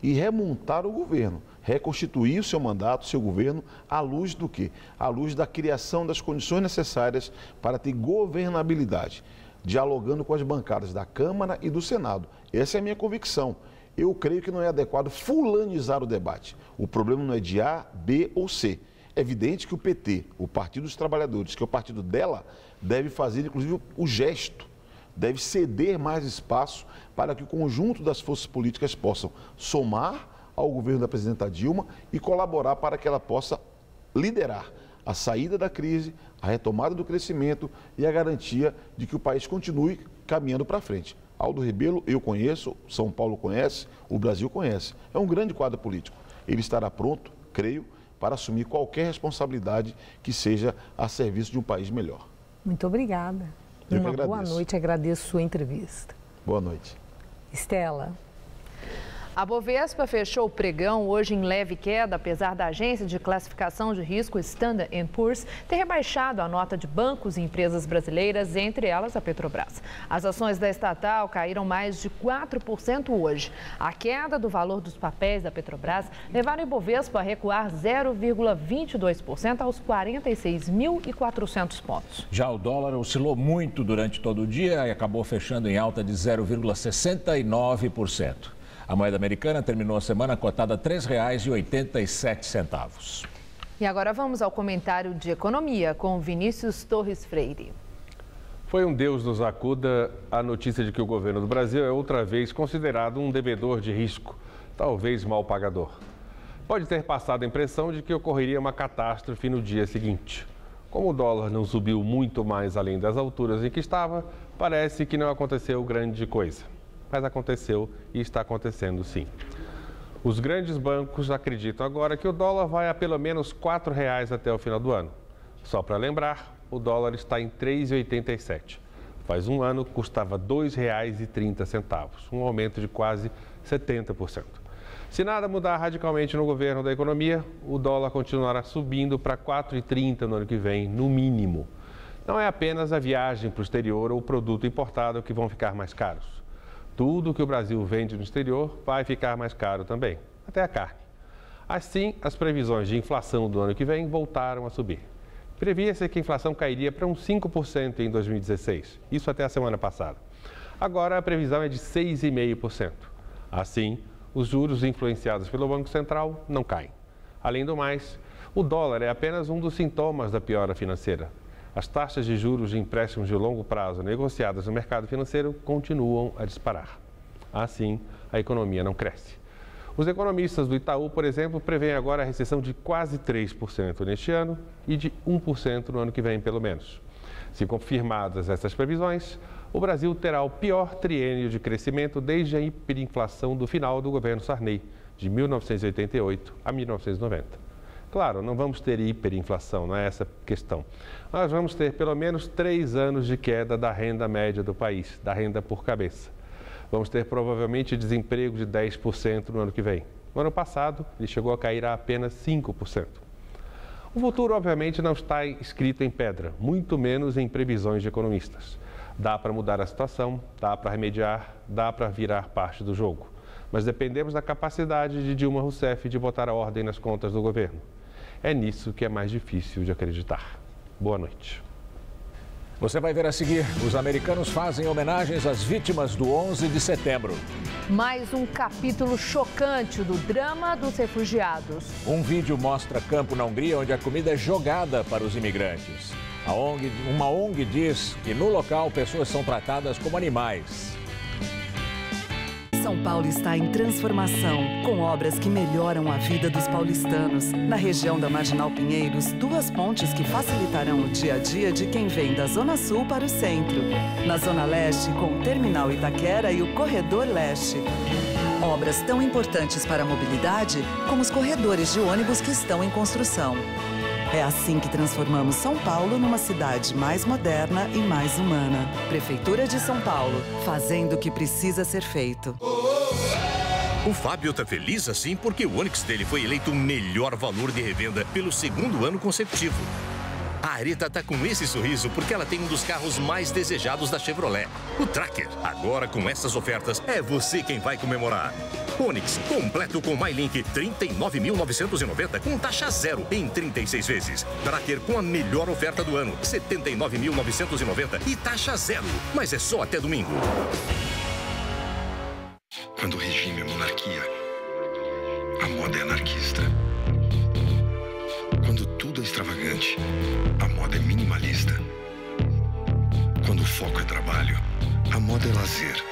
e remontar o governo, reconstituir o seu mandato, o seu governo, à luz do quê? À luz da criação das condições necessárias para ter governabilidade, dialogando com as bancadas da Câmara e do Senado. Essa é a minha convicção. Eu creio que não é adequado fulanizar o debate. O problema não é de A, B ou C. É evidente que o PT, o Partido dos Trabalhadores, que é o partido dela, deve fazer, inclusive, o gesto, deve ceder mais espaço para que o conjunto das forças políticas possam somar ao governo da presidenta Dilma e colaborar para que ela possa liderar a saída da crise, a retomada do crescimento e a garantia de que o país continue caminhando para frente. Aldo Rebelo eu conheço, São Paulo conhece, o Brasil conhece. É um grande quadro político. Ele estará pronto, creio, para assumir qualquer responsabilidade que seja a serviço de um país melhor. Muito obrigada. Uma boa noite, agradeço sua entrevista. Boa noite. Estela. A Bovespa fechou o pregão hoje em leve queda, apesar da agência de classificação de risco Standard & Poor's ter rebaixado a nota de bancos e empresas brasileiras, entre elas a Petrobras. As ações da estatal caíram mais de 4% hoje. A queda do valor dos papéis da Petrobras levaram o Bovespa a recuar 0,22% aos 46.400 pontos. Já o dólar oscilou muito durante todo o dia e acabou fechando em alta de 0,69%. A moeda americana terminou a semana cotada a R$ 3,87. E agora vamos ao comentário de economia com Vinícius Torres Freire. Foi um Deus nos acuda a notícia de que o governo do Brasil é outra vez considerado um devedor de risco, talvez mal pagador. Pode ter passado a impressão de que ocorreria uma catástrofe no dia seguinte. Como o dólar não subiu muito mais além das alturas em que estava, parece que não aconteceu grande coisa. Mas aconteceu e está acontecendo sim. Os grandes bancos acreditam agora que o dólar vai a pelo menos R$ 4,00 até o final do ano. Só para lembrar, o dólar está em R$ 3,87. Faz um ano custava R$ 2,30, um aumento de quase 70%. Se nada mudar radicalmente no governo da economia, o dólar continuará subindo para R$ 4,30 no ano que vem, no mínimo. Não é apenas a viagem para o exterior ou o produto importado que vão ficar mais caros. Tudo que o Brasil vende no exterior vai ficar mais caro também, até a carne. Assim, as previsões de inflação do ano que vem voltaram a subir. Previa-se que a inflação cairia para uns 5% em 2016, isso até a semana passada. Agora a previsão é de 6,5%. Assim, os juros influenciados pelo Banco Central não caem. Além do mais, o dólar é apenas um dos sintomas da piora financeira. As taxas de juros de empréstimos de longo prazo negociadas no mercado financeiro continuam a disparar. Assim, a economia não cresce. Os economistas do Itaú, por exemplo, prevêem agora a recessão de quase 3% neste ano e de 1% no ano que vem, pelo menos. Se confirmadas essas previsões, o Brasil terá o pior triênio de crescimento desde a hiperinflação do final do governo Sarney, de 1988 a 1990. Claro, não vamos ter hiperinflação, não é essa a questão. Nós vamos ter pelo menos 3 anos de queda da renda média do país, da renda por cabeça. Vamos ter provavelmente desemprego de 10% no ano que vem. No ano passado, ele chegou a cair a apenas 5%. O futuro, obviamente, não está escrito em pedra, muito menos em previsões de economistas. Dá para mudar a situação, dá para remediar, dá para virar parte do jogo. Mas dependemos da capacidade de Dilma Rousseff de botar a ordem nas contas do governo. É nisso que é mais difícil de acreditar. Boa noite. Você vai ver a seguir. Os americanos fazem homenagens às vítimas do 11 de setembro. Mais um capítulo chocante do drama dos refugiados. Um vídeo mostra campo na Hungria onde a comida é jogada para os imigrantes. Uma ONG diz que no local pessoas são tratadas como animais. São Paulo está em transformação, com obras que melhoram a vida dos paulistanos. Na região da Marginal Pinheiros, 2 pontes que facilitarão o dia a dia de quem vem da Zona Sul para o centro. Na Zona Leste, com o Terminal Itaquera e o Corredor Leste. Obras tão importantes para a mobilidade como os corredores de ônibus que estão em construção. É assim que transformamos São Paulo numa cidade mais moderna e mais humana. Prefeitura de São Paulo, fazendo o que precisa ser feito. O Fábio tá feliz assim porque o Onix dele foi eleito o melhor valor de revenda pelo 2º ano consecutivo. A Areta tá com esse sorriso porque ela tem um dos carros mais desejados da Chevrolet, o Tracker. Agora, com essas ofertas, é você quem vai comemorar. Onix, completo com MyLink, 39.990 com taxa 0 em 36 vezes. Tracker com a melhor oferta do ano, 79.990 e taxa 0. Mas é só até domingo. Quando o regime é monarquia, a moda é anarquista. Quando tudo é extravagante, a moda é minimalista. Quando o foco é trabalho, a moda é lazer.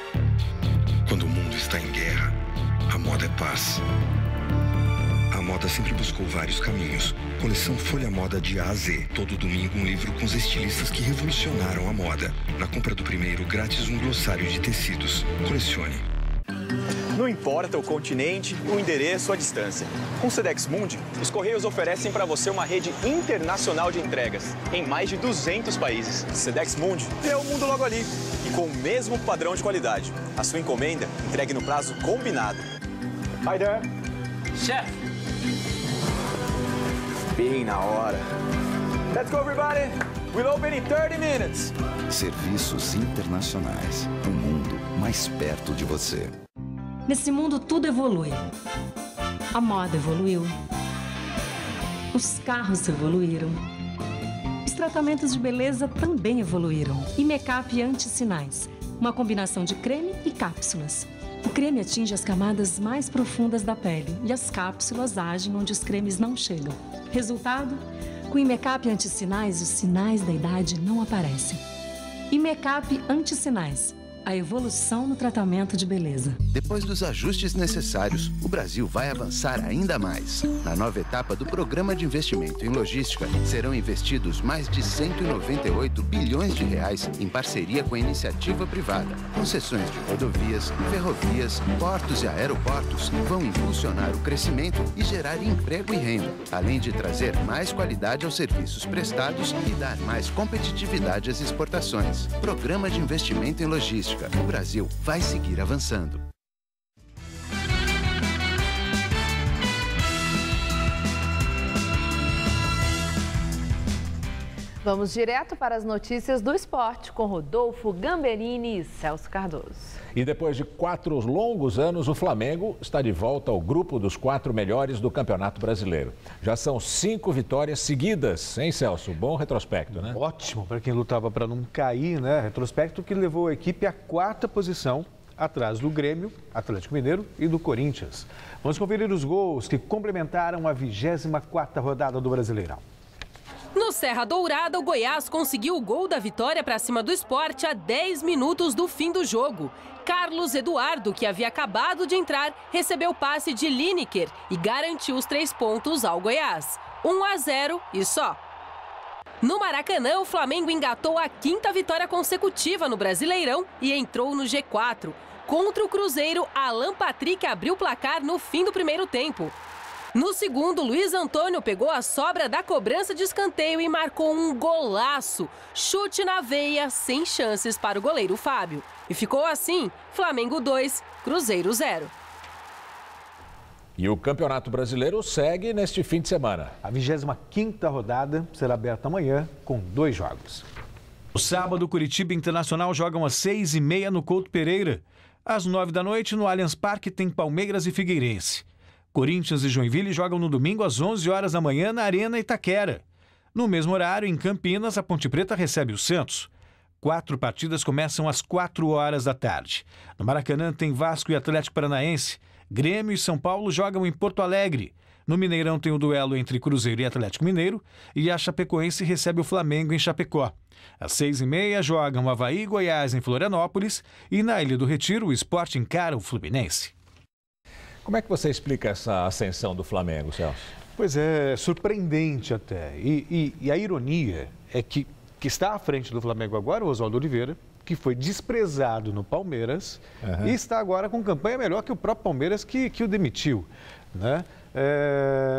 Quando o mundo está em guerra, a moda é paz. A moda sempre buscou vários caminhos. Coleção Folha Moda de A a Z. Todo domingo um livro com os estilistas que revolucionaram a moda. Na compra do primeiro, grátis um glossário de tecidos. Colecione. Não importa o continente, o endereço ou a distância. Com o Sedex Mundi, os Correios oferecem para você uma rede internacional de entregas em mais de 200 países. Sedex Mundi é o mundo logo ali e com o mesmo padrão de qualidade. A sua encomenda entregue no prazo combinado. Hi there. Chef. Bem na hora. Let's go, everybody. We'll open in 30 minutes. Serviços internacionais. Um mundo mais perto de você. Nesse mundo tudo evolui. A moda evoluiu. Os carros evoluíram. Os tratamentos de beleza também evoluíram. E make-up anti-sinais. Uma combinação de creme e cápsulas. O creme atinge as camadas mais profundas da pele e as cápsulas agem onde os cremes não chegam. Resultado? Com o Imecap anti-sinais, os sinais da idade não aparecem. Imecap anti-sinais. A evolução no tratamento de beleza. Depois dos ajustes necessários, o Brasil vai avançar ainda mais. Na nova etapa do Programa de Investimento em Logística, serão investidos mais de 198 bilhões de reais em parceria com a iniciativa privada. Concessões de rodovias, ferrovias, portos e aeroportos vão impulsionar o crescimento e gerar emprego e renda, além de trazer mais qualidade aos serviços prestados e dar mais competitividade às exportações. Programa de Investimento em Logística. O Brasil vai seguir avançando. Vamos direto para as notícias do esporte com Rodolfo Gamberini e Celso Cardoso. E depois de 4 longos anos, o Flamengo está de volta ao grupo dos 4 melhores do Campeonato Brasileiro. Já são 5 vitórias seguidas, hein, Celso? Bom retrospecto, né? Ótimo para quem lutava para não cair, né? Retrospecto que levou a equipe à 4ª posição, atrás do Grêmio, Atlético Mineiro e do Corinthians. Vamos conferir os gols que complementaram a 24ª rodada do Brasileirão. No Serra Dourada, o Goiás conseguiu o gol da vitória para cima do Sport a 10 minutos do fim do jogo. Carlos Eduardo, que havia acabado de entrar, recebeu o passe de Lineker e garantiu os 3 pontos ao Goiás. 1-0 e só. No Maracanã, o Flamengo engatou a 5ª vitória consecutiva no Brasileirão e entrou no G4. Contra o Cruzeiro, Alan Patrick abriu o placar no fim do primeiro tempo. No segundo, Luiz Antônio pegou a sobra da cobrança de escanteio e marcou um golaço. Chute na veia, sem chances para o goleiro Fábio. E ficou assim, Flamengo 2, Cruzeiro 0. E o Campeonato Brasileiro segue neste fim de semana. A 25ª rodada será aberta amanhã com 2 jogos. No sábado, Curitiba Internacional jogam às 6h30 no Couto Pereira. Às 9 da noite, no Allianz Parque, tem Palmeiras e Figueirense. Corinthians e Joinville jogam no domingo às 11 horas da manhã na Arena Itaquera. No mesmo horário, em Campinas, a Ponte Preta recebe o Santos. 4 partidas começam às 4 horas da tarde. No Maracanã tem Vasco e Atlético Paranaense. Grêmio e São Paulo jogam em Porto Alegre. No Mineirão tem o duelo entre Cruzeiro e Atlético Mineiro. E a Chapecoense recebe o Flamengo em Chapecó. Às 6h30 jogam Avaí e Goiás em Florianópolis. E na Ilha do Retiro, o Sport encara o Fluminense. Como é que você explica essa ascensão do Flamengo, Celso? Pois é, surpreendente até. E a ironia é que está à frente do Flamengo agora o Oswaldo Oliveira, que foi desprezado no Palmeiras e está agora com campanha melhor que o próprio Palmeiras que o demitiu, né?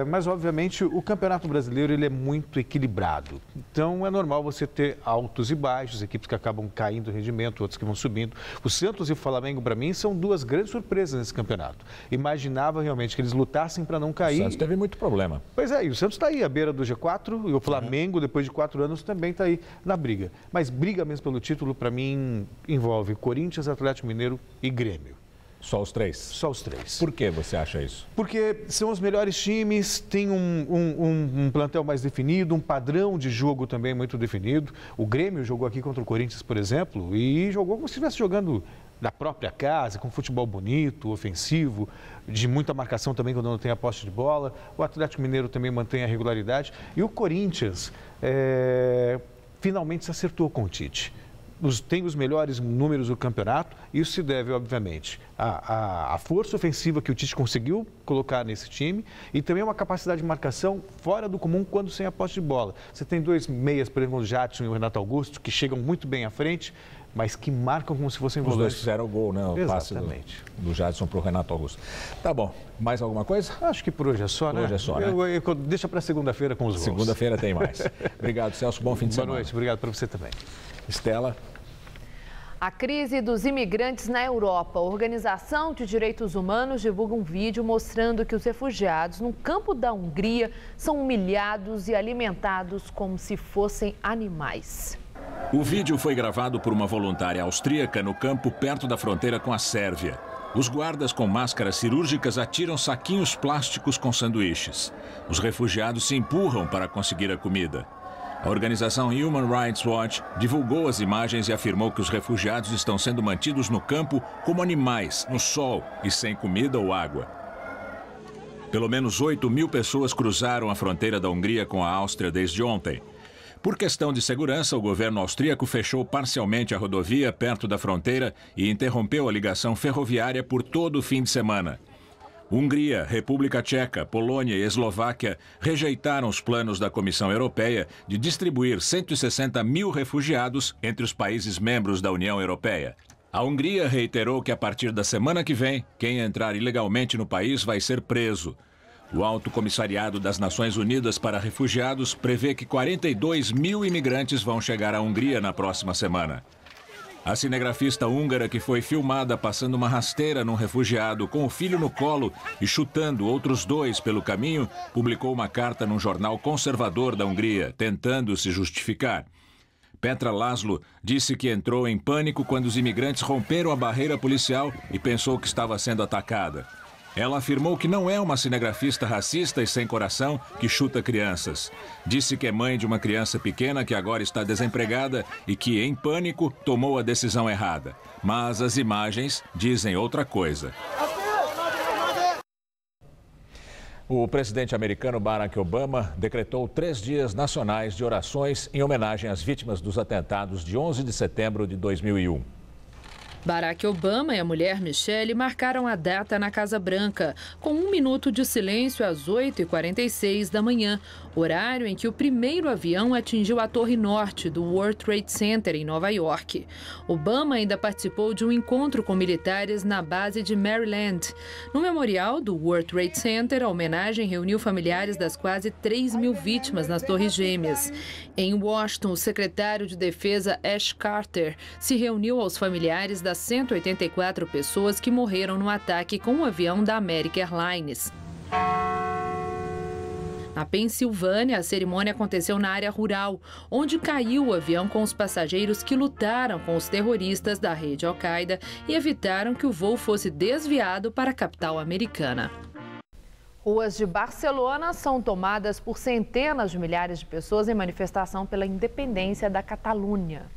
Mas, obviamente, o Campeonato Brasileiro ele é muito equilibrado. Então, é normal você ter altos e baixos, equipes que acabam caindo em rendimento, outras que vão subindo. O Santos e o Flamengo, para mim, são 2 grandes surpresas nesse campeonato. Imaginava realmente que eles lutassem para não cair. O Santos teve muito problema. Pois é, e o Santos está aí à beira do G4 e o Flamengo, depois de 4 anos, também está aí na briga. Mas briga mesmo pelo título, para mim, envolve Corinthians, Atlético Mineiro e Grêmio. Só os 3? Só os 3. Por que você acha isso? Porque são os melhores times, tem um plantel mais definido, um padrão de jogo também muito definido. O Grêmio jogou aqui contra o Corinthians, por exemplo, e jogou como se estivesse jogando na própria casa, com futebol bonito, ofensivo, de muita marcação também quando não tem a posse de bola. O Atlético Mineiro também mantém a regularidade. E o Corinthians finalmente se acertou com o Tite. tem os melhores números do campeonato. Isso se deve, obviamente, à força ofensiva que o Tite conseguiu colocar nesse time e também uma capacidade de marcação fora do comum quando sem a posse de bola. Você tem dois meias, por exemplo, o Jadson e o Renato Augusto, que chegam muito bem à frente, mas que marcam como se fossem volantes. Os dois fizeram o gol, né? O Exatamente. passe do Jadson para o Renato Augusto. Tá bom. Mais alguma coisa? Acho que por hoje é só, né? Por hoje é só, né? Deixa para segunda-feira com os gols. Segunda-feira tem mais. Obrigado, Celso. Bom fim de semana. Boa noite. Obrigado para você também. Estela. A crise dos imigrantes na Europa. A Organização de Direitos Humanos divulga um vídeo mostrando que os refugiados no campo da Hungria são humilhados e alimentados como se fossem animais. O vídeo foi gravado por uma voluntária austríaca no campo perto da fronteira com a Sérvia. Os guardas com máscaras cirúrgicas atiram saquinhos plásticos com sanduíches. Os refugiados se empurram para conseguir a comida. A organização Human Rights Watch divulgou as imagens e afirmou que os refugiados estão sendo mantidos no campo como animais, no sol e sem comida ou água. Pelo menos 8.000 pessoas cruzaram a fronteira da Hungria com a Áustria desde ontem. Por questão de segurança, o governo austríaco fechou parcialmente a rodovia perto da fronteira e interrompeu a ligação ferroviária por todo o fim de semana. Hungria, República Tcheca, Polônia e Eslováquia rejeitaram os planos da Comissão Europeia de distribuir 160.000 refugiados entre os países membros da União Europeia. A Hungria reiterou que a partir da semana que vem, quem entrar ilegalmente no país vai ser preso. O Alto Comissariado das Nações Unidas para Refugiados prevê que 42.000 imigrantes vão chegar à Hungria na próxima semana. A cinegrafista húngara, que foi filmada passando uma rasteira num refugiado com o filho no colo e chutando outros dois pelo caminho, publicou uma carta num jornal conservador da Hungria, tentando se justificar. Petra Laszlo disse que entrou em pânico quando os imigrantes romperam a barreira policial e pensou que estava sendo atacada. Ela afirmou que não é uma cinegrafista racista e sem coração que chuta crianças. Disse que é mãe de uma criança pequena que agora está desempregada e que, em pânico, tomou a decisão errada. Mas as imagens dizem outra coisa. O presidente americano Barack Obama decretou 3 dias nacionais de orações em homenagem às vítimas dos atentados de 11 de setembro de 2001. Barack Obama e a mulher Michelle marcaram a data na Casa Branca, com 1 minuto de silêncio às 8h46 da manhã, horário em que o primeiro avião atingiu a Torre Norte do World Trade Center, em Nova York. Obama ainda participou de um encontro com militares na base de Maryland. No memorial do World Trade Center, a homenagem reuniu familiares das quase 3.000 vítimas nas Torres Gêmeas. Em Washington, o secretário de Defesa Ash Carter se reuniu aos familiares das 184 pessoas que morreram no ataque com o avião da American Airlines. Na Pensilvânia, a cerimônia aconteceu na área rural, onde caiu o avião com os passageiros que lutaram com os terroristas da rede Al-Qaeda e evitaram que o voo fosse desviado para a capital americana. Ruas de Barcelona são tomadas por centenas de milhares de pessoas em manifestação pela independência da Catalunha.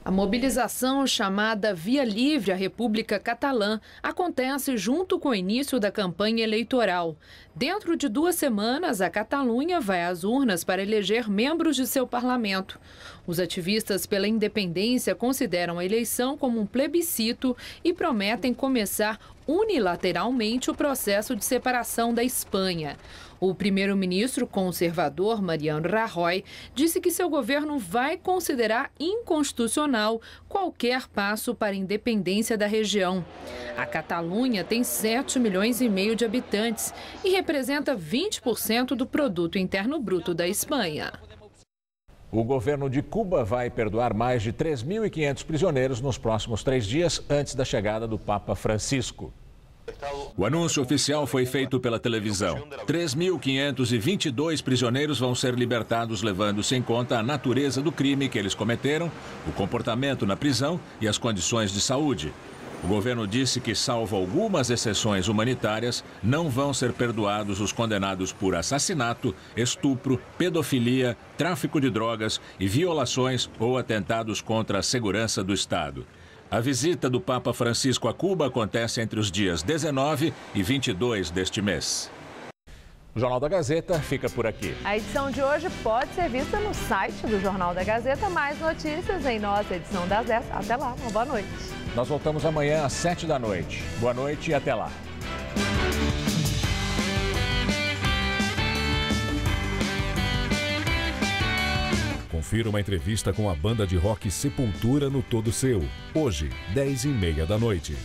A mobilização, chamada Via Livre à República Catalã, acontece junto com o início da campanha eleitoral. Dentro de 2 semanas, a Catalunha vai às urnas para eleger membros de seu parlamento. Os ativistas pela independência consideram a eleição como um plebiscito e prometem começar unilateralmente o processo de separação da Espanha. O primeiro-ministro conservador, Mariano Rajoy, disse que seu governo vai considerar inconstitucional qualquer passo para a independência da região. A Catalunha tem 7,5 milhões de habitantes e representa 20% do produto interno bruto da Espanha. O governo de Cuba vai perdoar mais de 3.500 prisioneiros nos próximos 3 dias antes da chegada do Papa Francisco. O anúncio oficial foi feito pela televisão. 3.522 prisioneiros vão ser libertados, levando-se em conta a natureza do crime que eles cometeram, o comportamento na prisão e as condições de saúde. O governo disse que, salvo algumas exceções humanitárias, não vão ser perdoados os condenados por assassinato, estupro, pedofilia, tráfico de drogas e violações ou atentados contra a segurança do Estado. A visita do Papa Francisco a Cuba acontece entre os dias 19 e 22 deste mês. O Jornal da Gazeta fica por aqui. A edição de hoje pode ser vista no site do Jornal da Gazeta. Mais notícias em nossa edição das 10. Até lá, uma boa noite. Nós voltamos amanhã às 7 da noite. Boa noite e até lá. Confira uma entrevista com a banda de rock Sepultura no Todo Seu. Hoje, 10h30 da noite.